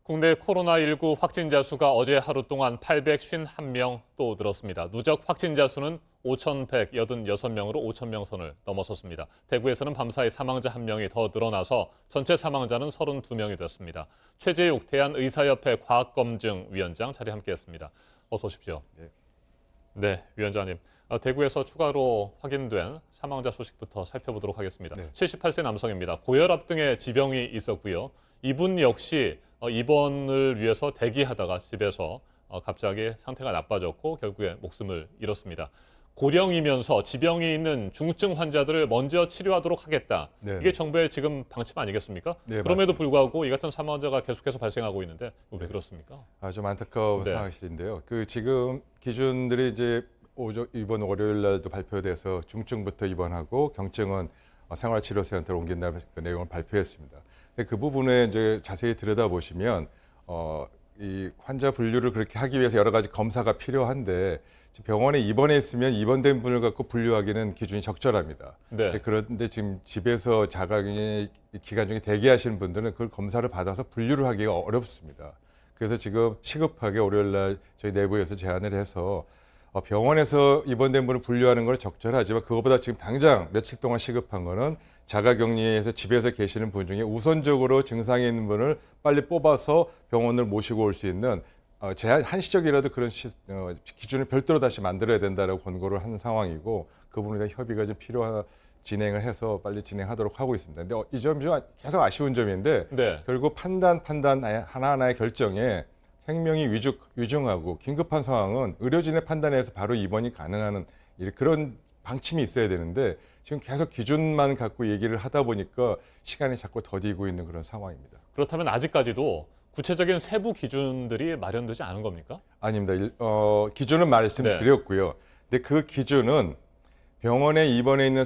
국내 코로나19 확진자 수가 어제 하루 동안 851명 또 늘었습니다. 누적 확진자 수는 5,186명으로 5,000명 선을 넘어섰습니다. 대구에서는 밤사이 사망자 1명이 더 늘어나서 전체 사망자는 32명이 됐습니다. 최재욱 대한의사협회 과학검증위원장 자리에 함께했습니다. 어서 오십시오. 네, 위원장님. 대구에서 추가로 확인된 사망자 소식부터 살펴보도록 하겠습니다. 78세 남성입니다. 고혈압 등의 지병이 있었고요. 이분 역시 입원을 위해서 대기하다가 집에서 갑자기 상태가 나빠졌고 결국에 목숨을 잃었습니다. 고령이면서 지병이 있는 중증 환자들을 먼저 치료하도록 하겠다. 이게 정부의 지금 방침 아니겠습니까? 그럼에도 맞습니다. 불구하고 이 같은 사망자가 계속해서 발생하고 있는데 왜 그렇습니까? 좀 안타까운 상황인데요. 지금 기준들이 이제 이번 월요일 날도 발표돼서 중증부터 입원하고 경증은 생활치료센터로 옮긴다는 내용을 발표했습니다. 근데 그 부분에 이제 자세히 들여다보시면 이 환자 분류를 그렇게 하기 위해서 여러 가지 검사가 필요한데 병원에 입원해 있으면 입원된 분을 갖고 분류하기는 기준이 적절합니다. 그런데 지금 집에서 자가격리 기간 중에 대기하시는 분들은 그 검사를 받아서 분류를 하기가 어렵습니다. 그래서 지금 시급하게 월요일 날 저희 내부에서 제안을 해서 병원에서 입원된 분을 분류하는 건 적절하지만 그것보다 지금 당장 며칠 동안 시급한 거는 자가격리에서 집에서 계시는 분 중에 우선적으로 증상이 있는 분을 빨리 뽑아서 병원을 모시고 올 수 있는 한시적이라도 그런 기준을 별도로 다시 만들어야 된다라고 권고를 하는 상황이고 그 부분에 대한 협의가 좀 필요한 진행을 해서 빨리 진행하도록 하고 있습니다. 근데 이 점이 좀 계속 아쉬운 점인데 결국 판단 하나하나의 결정에 생명이 위중하고 긴급한 상황은 의료진의 판단에서 바로 입원이 가능한 그런 방침이 있어야 되는데 지금 계속 기준만 갖고 얘기를 하다 보니까 시간이 자꾸 더디고 있는 그런 상황입니다. 그렇다면 아직까지도 구체적인 세부 기준들이 마련되지 않은 겁니까? 아닙니다. 기준은 말씀드렸고요. 근데 그 기준은 병원에 입원해 있는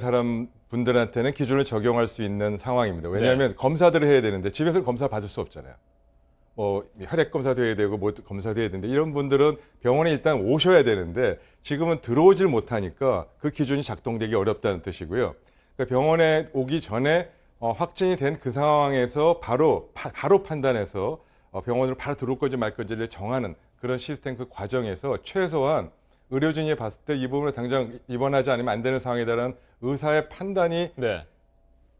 분들한테는 기준을 적용할 수 있는 상황입니다. 왜냐하면 검사들을 해야 되는데 집에서 검사 받을 수 없잖아요. 혈액 검사도 해야 되고 검사도 해야 되는데 이런 분들은 병원에 일단 오셔야 되는데 지금은 들어오질 못하니까 그 기준이 작동되기 어렵다는 뜻이고요. 그러니까 병원에 오기 전에 확진이 된 그 상황에서 바로 판단해서 병원으로 바로 들어올 건지 말 건지를 정하는 그런 시스템 그 과정에서 최소한 의료진이 봤을 때 이 부분을 당장 입원하지 않으면 안 되는 상황이다라는 의사의 판단이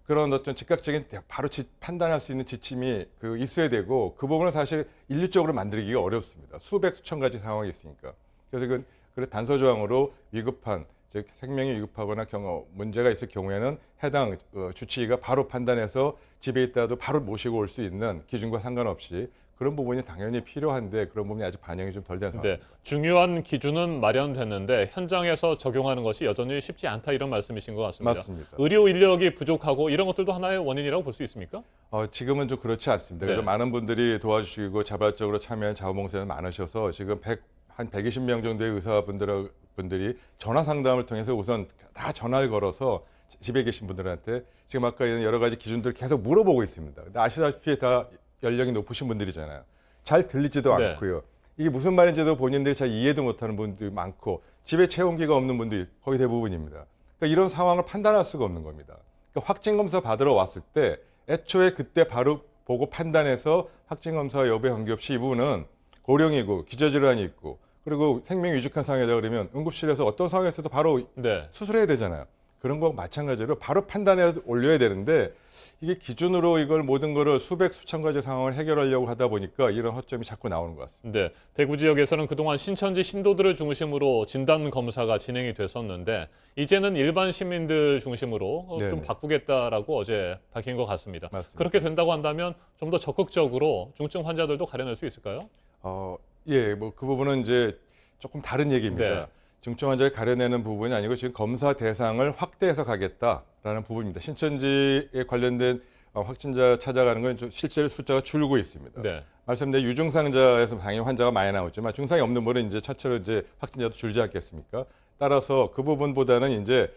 그런 어떤 즉각적인 바로 판단할 수 있는 지침이 있어야 되고 그 부분은 사실 인류적으로 만들기가 어렵습니다. 수백 수천 가지 상황이 있으니까. 그래서 그래 단서 조항으로 위급한 즉 생명이 위급하거나 문제가 있을 경우에는 해당 주치의가 바로 판단해서 집에 있다도 바로 모시고 올 수 있는 기준과 상관없이 그런 부분이 당연히 필요한데 그런 부분이 아직 반영이 좀 덜 된 상황입니다. 중요한 기준은 마련됐는데 현장에서 적용하는 것이 여전히 쉽지 않다 이런 말씀이신 것 같습니다. 맞습니다. 의료 인력이 부족하고 이런 것들도 하나의 원인이라고 볼 수 있습니까? 지금은 좀 그렇지 않습니다. 그래서 많은 분들이 도와주시고 자발적으로 참여한 자원봉사는 많으셔서 지금 한 120명 정도의 의사분들이 전화 상담을 통해서 우선 다 전화를 걸어서 집에 계신 분들한테 지금 아까 여러 가지 기준들을 계속 물어보고 있습니다. 근데 아시다시피 다 연령이 높으신 분들이잖아요. 잘 들리지도 않고요. 이게 무슨 말인지도 본인들이 잘 이해도 못하는 분들이 많고 집에 체온기가 없는 분들이 거의 대부분입니다. 그러니까 이런 상황을 판단할 수가 없는 겁니다. 그러니까 확진검사 받으러 왔을 때 애초에 그때 바로 보고 판단해서 확진검사 여부에 관계없이 이분은 고령이고 기저질환이 있고 그리고 생명이 위중한 상황이다 그러면 응급실에서 어떤 상황에서도 바로 수술해야 되잖아요. 그런 거 마찬가지로 바로 판단해서 올려야 되는데 이게 기준으로 이걸 모든 거를 수천 가지 상황을 해결하려고 하다 보니까 이런 허점이 자꾸 나오는 것 같습니다. 대구 지역에서는 그동안 신천지 신도들을 중심으로 진단 검사가 진행이 됐었는데 이제는 일반 시민들 중심으로 좀 바꾸겠다라고 어제 밝힌 것 같습니다. 맞습니다. 그렇게 된다고 한다면 좀 더 적극적으로 중증 환자들도 가려낼 수 있을까요? 그 부분은 이제 조금 다른 얘기입니다. 중증 환자를 가려내는 부분이 아니고 지금 검사 대상을 확대해서 가겠다라는 부분입니다. 신천지에 관련된 확진자 찾아가는 건 실제로 숫자가 줄고 있습니다. 말씀드린 유증상자에서 당연히 환자가 많이 나오지만 증상이 없는 분은 이제 차차로 확진자도 줄지 않겠습니까? 따라서 그 부분보다는 이제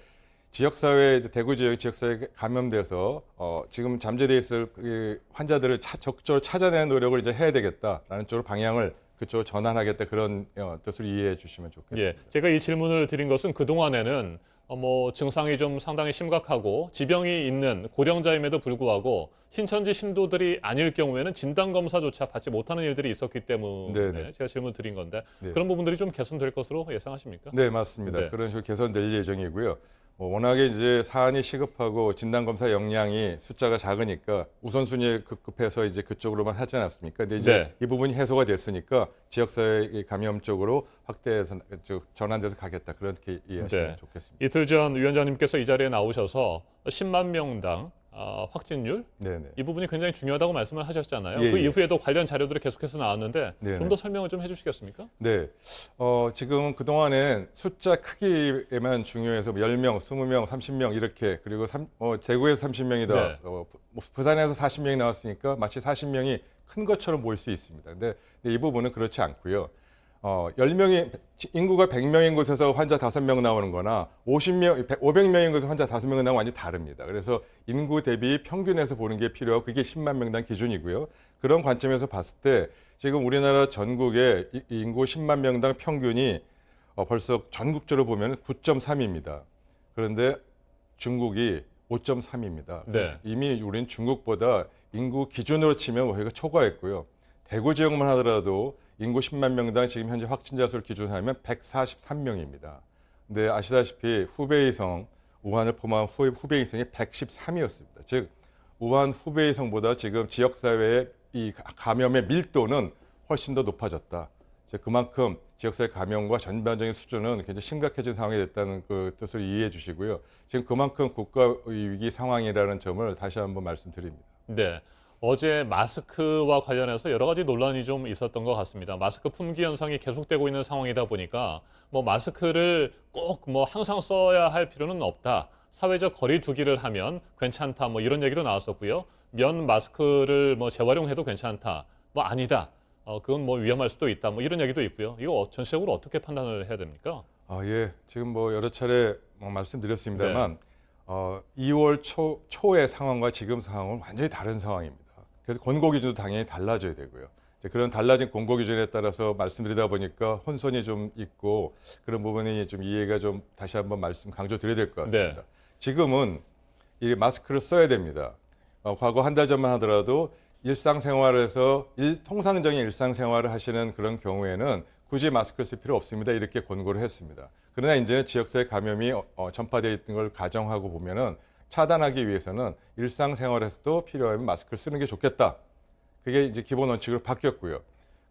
지역사회, 대구 지역사회에 감염돼서 지금 잠재되어 있을 환자들을 적극적으로 찾아내는 노력을 이제 해야 되겠다라는 쪽으로 방향을 그쪽으로 전환하겠다 그런 뜻으로 이해해 주시면 좋겠습니다. 제가 이 질문을 드린 것은 그동안에는 뭐 증상이 좀 상당히 심각하고 지병이 있는 고령자임에도 불구하고 신천지 신도들이 아닐 경우에는 진단 검사조차 받지 못하는 일들이 있었기 때문에 네네. 제가 질문 드린 건데 네. 그런 부분들이 좀 개선될 것으로 예상하십니까? 네, 맞습니다. 네. 그런 식으로 개선될 예정이고요. 워낙에 이제 사안이 시급하고 진단검사 역량이 숫자가 작으니까 우선순위에 급급해서 이제 그쪽으로만 하지 않았습니까? 근데 이제 네. 이 부분이 해소가 됐으니까 지역사회 감염 쪽으로 확대해서 전환돼서 가겠다. 그렇게 이해하시면 네. 좋겠습니다. 이틀 전 위원장님께서 이 자리에 나오셔서 10만 명당 확진율 네네. 이 부분이 굉장히 중요하다고 말씀을 하셨잖아요. 예, 그 예. 이후에도 관련 자료들이 계속해서 나왔는데 네네. 좀 더 설명을 좀 해주시겠습니까? 네. 지금 그동안엔 숫자 크기에만 중요해서 10명, 20명, 30명 이렇게 그리고 대구에서 30명이다. 네. 부산에서 40명이 나왔으니까 마치 40명이 큰 것처럼 보일 수 있습니다. 근데 이 부분은 그렇지 않고요. 10명이 인구가 100명인 곳에서 환자 5명 나오는 거나 500명인 곳에서 환자 5명 나오면 완전히 다릅니다. 그래서 인구 대비 평균에서 보는 게 필요하고 그게 10만 명당 기준이고요. 그런 관점에서 봤을 때 지금 우리나라 전국의 인구 10만 명당 평균이 벌써 전국적으로 보면 9.3입니다. 그런데 중국이 5.3입니다. 네. 이미 우리는 중국보다 인구 기준으로 치면 거기가 초과했고요. 대구 지역만 하더라도 인구 10만 명당 지금 현재 확진자 수를 기준하면 143명입니다. 근데 아시다시피 후베이성, 우한을 포함한 후베이성이 113이었습니다. 즉 우한 후베이성보다 지금 지역사회의 이 감염의 밀도는 훨씬 더 높아졌다. 그만큼 지역사회 감염과 전반적인 수준은 굉장히 심각해진 상황이 됐다는 그 뜻을 이해해 주시고요. 지금 그만큼 국가 위기 상황이라는 점을 다시 한번 말씀드립니다. 네. 어제 마스크와 관련해서 여러 가지 논란이 좀 있었던 것 같습니다. 마스크 품귀 현상이 계속되고 있는 상황이다 보니까 뭐 마스크를 꼭 뭐 항상 써야 할 필요는 없다. 사회적 거리 두기를 하면 괜찮다. 뭐 이런 얘기도 나왔었고요. 면 마스크를 뭐 재활용해도 괜찮다. 뭐 아니다. 그건 뭐 위험할 수도 있다. 뭐 이런 얘기도 있고요. 이거 전체적으로 어떻게 판단을 해야 됩니까? 예. 지금 뭐 여러 차례 말씀드렸습니다만 2월 초의 상황과 지금 상황은 완전히 다른 상황입니다. 그래서 권고 기준도 당연히 달라져야 되고요. 이제 그런 달라진 권고 기준에 따라서 말씀드리다 보니까 혼선이 좀 있고 그런 부분이 좀 이해가 좀 다시 한번 강조드려야 될 것 같습니다. 네. 지금은 이 마스크를 써야 됩니다. 과거 한 달 전만 하더라도 일상생활에서 통상적인 일상생활을 하시는 그런 경우에는 굳이 마스크를 쓸 필요 없습니다. 이렇게 권고를 했습니다. 그러나 이제는 지역사회 감염이 전파되어 있는 걸 가정하고 보면은 차단하기 위해서는 일상생활에서도 필요하면 마스크를 쓰는 게 좋겠다. 그게 이제 기본 원칙으로 바뀌었고요.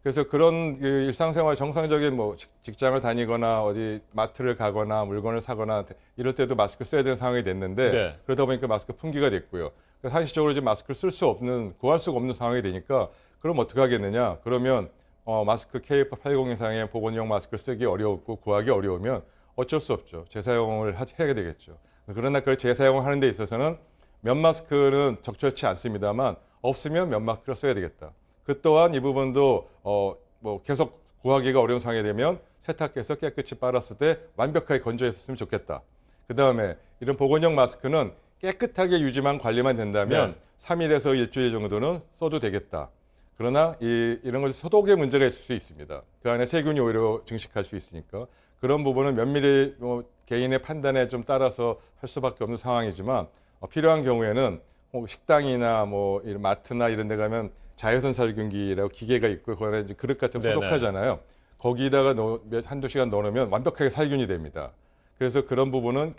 그래서 그런 일상생활 정상적인 뭐 직장을 다니거나 어디 마트를 가거나 물건을 사거나 이럴 때도 마스크 써야 되는 상황이 됐는데 네. 그러다 보니까 마스크 품귀가 됐고요. 그래서 한시적으로 이제 마스크를 쓸 수 없는 구할 수가 없는 상황이 되니까 그럼 어떻게 하겠느냐? 그러면 마스크 KF80 이상의 보건용 마스크를 쓰기 어렵고 구하기 어려우면 어쩔 수 없죠. 재사용을 해야 되겠죠. 그러나 그걸 재사용을 하는 데 있어서는 면 마스크는 적절치 않습니다만 없으면 면 마스크를 써야 되겠다. 그 또한 이 부분도 뭐 계속 구하기가 어려운 상황이 되면 세탁기에서 깨끗이 빨았을 때 완벽하게 건조했으면 좋겠다. 그 다음에 이런 보건용 마스크는 깨끗하게 유지만 관리만 된다면 3일에서 일주일 정도는 써도 되겠다. 그러나 이런 것이 소독의 문제가 있을 수 있습니다. 그 안에 세균이 오히려 증식할 수 있으니까 그런 부분은 면밀히 개인의 판단에 좀 따라서 할 수밖에 없는 상황이지만 필요한 경우에는 식당이나 뭐 이런 마트나 이런 데 가면 자외선 살균기라고 기계가 있고 거기에 이제 그릇 같은 거 소독하잖아요. 거기다가 한두 시간 넣어놓으면 완벽하게 살균이 됩니다. 그래서 그런 부분은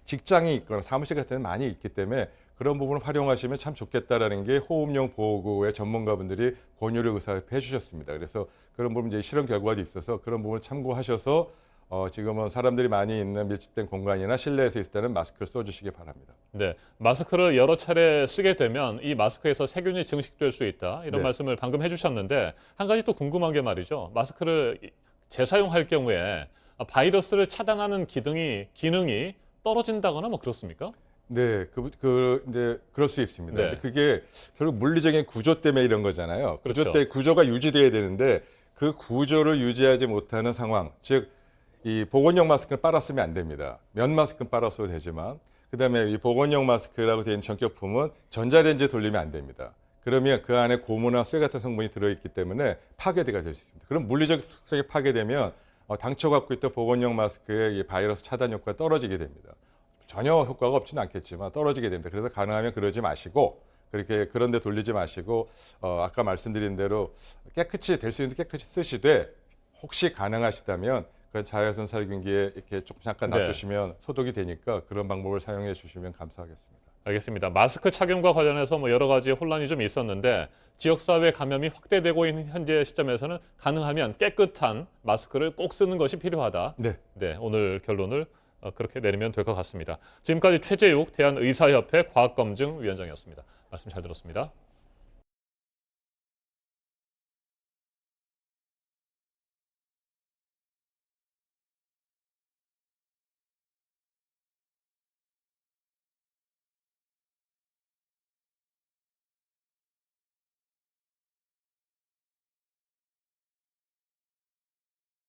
직장이 있거나 사무실 같은 데 많이 있기 때문에 그런 부분을 활용하시면 참 좋겠다라는 게 호흡용 보호구의 전문가분들이 권유를 의사협회 해주셨습니다. 그래서 그런 부분 이제 실험 결과도 있어서 그런 부분을 참고하셔서 지금은 사람들이 많이 있는 밀집된 공간이나 실내에서 있을 때는 마스크를 써주시기 바랍니다. 네, 마스크를 여러 차례 쓰게 되면 이 마스크에서 세균이 증식될 수 있다. 이런 네. 말씀을 방금 해주셨는데 한 가지 또 궁금한 게 말이죠. 마스크를 재사용할 경우에 바이러스를 차단하는 기능이 떨어진다거나 뭐 그렇습니까? 네, 이제 그럴 수 있습니다. 네. 근데 그게 결국 물리적인 구조 때문에 이런 거잖아요. 그렇죠. 구조가 유지돼야 되는데 그 구조를 유지하지 못하는 상황, 즉 이 보건용 마스크는 빨았으면 안 됩니다. 면 마스크는 빨았어도 되지만 그다음에 이 보건용 마스크라고 되어 있는 전격품은 전자레인지에 돌리면 안 됩니다. 그러면 그 안에 고무나 쇠 같은 성분이 들어있기 때문에 파괴가 될 수 있습니다. 그럼 물리적 특성이 파괴되면 당초 갖고 있던 보건용 마스크의 이 바이러스 차단 효과가 떨어지게 됩니다. 전혀 효과가 없지는 않겠지만 떨어지게 됩니다. 그래서 가능하면 그러지 마시고 그렇게 그런 데 돌리지 마시고 아까 말씀드린 대로 깨끗이 될 수 있는 깨끗이 쓰시되 혹시 가능하시다면 그 자외선 살균기에 이렇게 조금 잠깐 네. 놔두시면 소독이 되니까 그런 방법을 사용해 주시면 감사하겠습니다. 알겠습니다. 마스크 착용과 관련해서 뭐 여러 가지 혼란이 좀 있었는데 지역사회 감염이 확대되고 있는 현재 시점에서는 가능하면 깨끗한 마스크를 꼭 쓰는 것이 필요하다. 네. 네, 오늘 결론을 그렇게 내리면 될 것 같습니다. 지금까지 최재욱 대한의사협회 과학검증위원장이었습니다. 말씀 잘 들었습니다.